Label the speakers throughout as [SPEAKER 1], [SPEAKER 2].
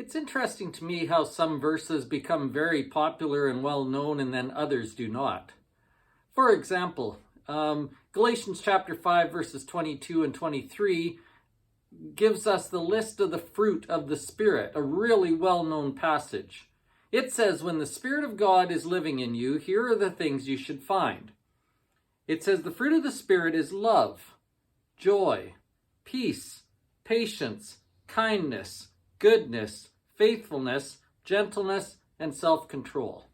[SPEAKER 1] It's interesting to me how some verses become very popular and well known and then others do not. For example, Galatians chapter 5 verses 22 and 23 gives us the list of the fruit of the Spirit, a really well-known passage. It says, when the Spirit of God is living in you, here are the things you should find. It says the fruit of the Spirit is love, joy, peace, patience, kindness, goodness, faithfulness, gentleness, and self-control.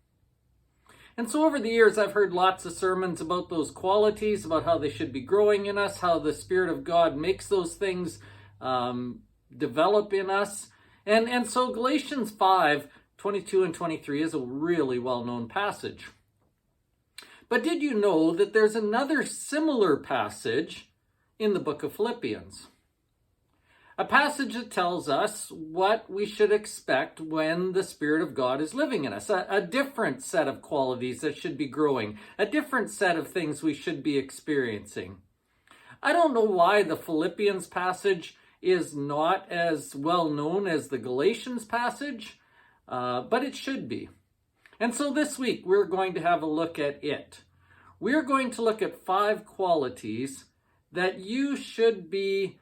[SPEAKER 1] And so over the years, I've heard lots of sermons about those qualities, about how they should be growing in us, how the Spirit of God makes those things develop in us. And so Galatians 5, 22 and 23 is a really well-known passage. But did you know that there's another similar passage in the book of Philippians? A passage that tells us what we should expect when the Spirit of God is living in us. A different set of qualities that should be growing. A different set of things we should be experiencing. I don't know why the Philippians passage is not as well known as the Galatians passage, but it should be. And so this week we're going to have a look at it. We're going to look at 5 qualities that you should be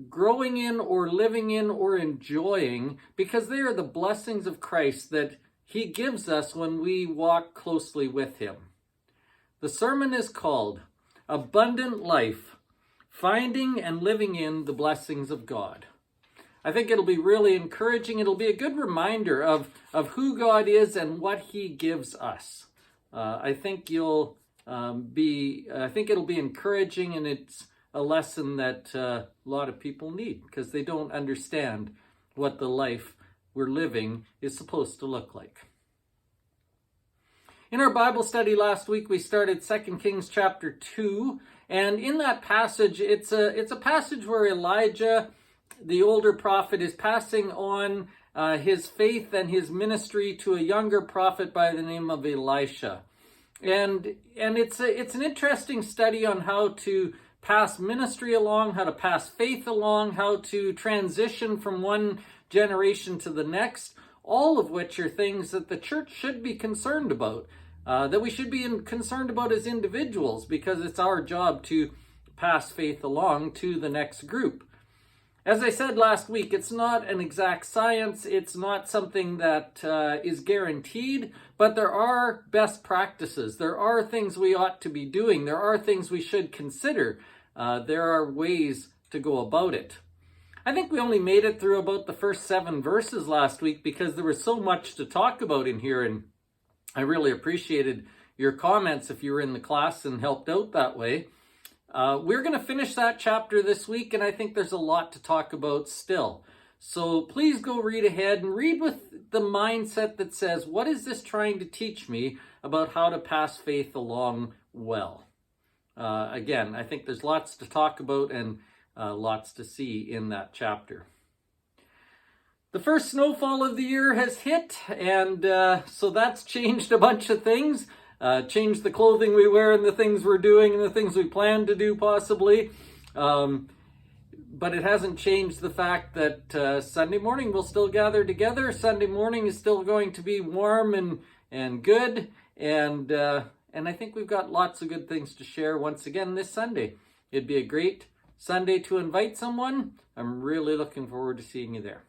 [SPEAKER 1] growing in or living in or enjoying, because they are the blessings of Christ that he gives us when we walk closely with him. The sermon is called Abundant Life, Finding and Living in the Blessings of God. I think it'll be really encouraging. It'll be a good reminder of who God is and what he gives us. I think it'll be encouraging, and it's a lesson that a lot of people need because they don't understand what the life we're living is supposed to look like. In our Bible study last week, we started 2 Kings chapter 2, and in that passage, it's a passage where Elijah, the older prophet, is passing on his faith and his ministry to a younger prophet by the name of Elisha. And it's an interesting study on how to pass ministry along, how to pass faith along, how to transition from one generation to the next, all of which are things that the church should be concerned about, that we should be concerned about as individuals, because it's our job to pass faith along to the next group. As I said last week, it's not an exact science. It's not something that is guaranteed, but there are best practices. There are things we ought to be doing. There are things we should consider. There are ways to go about it. I think we only made it through about the first 7 verses last week because there was so much to talk about in here, and I really appreciated your comments if you were in the class and helped out that way. We're going to finish that chapter this week, and I think there's a lot to talk about still. So please go read ahead and read with the mindset that says, what is this trying to teach me about how to pass faith along well? Again, I think there's lots to talk about and lots to see in that chapter. The first snowfall of the year has hit, and so that's changed a bunch of things. Changed the clothing we wear and the things we're doing and the things we plan to do possibly. But it hasn't changed the fact that Sunday morning we'll still gather together. Sunday morning is still going to be warm and good. And I think we've got lots of good things to share once again this Sunday. It'd be a great Sunday to invite someone. I'm really looking forward to seeing you there.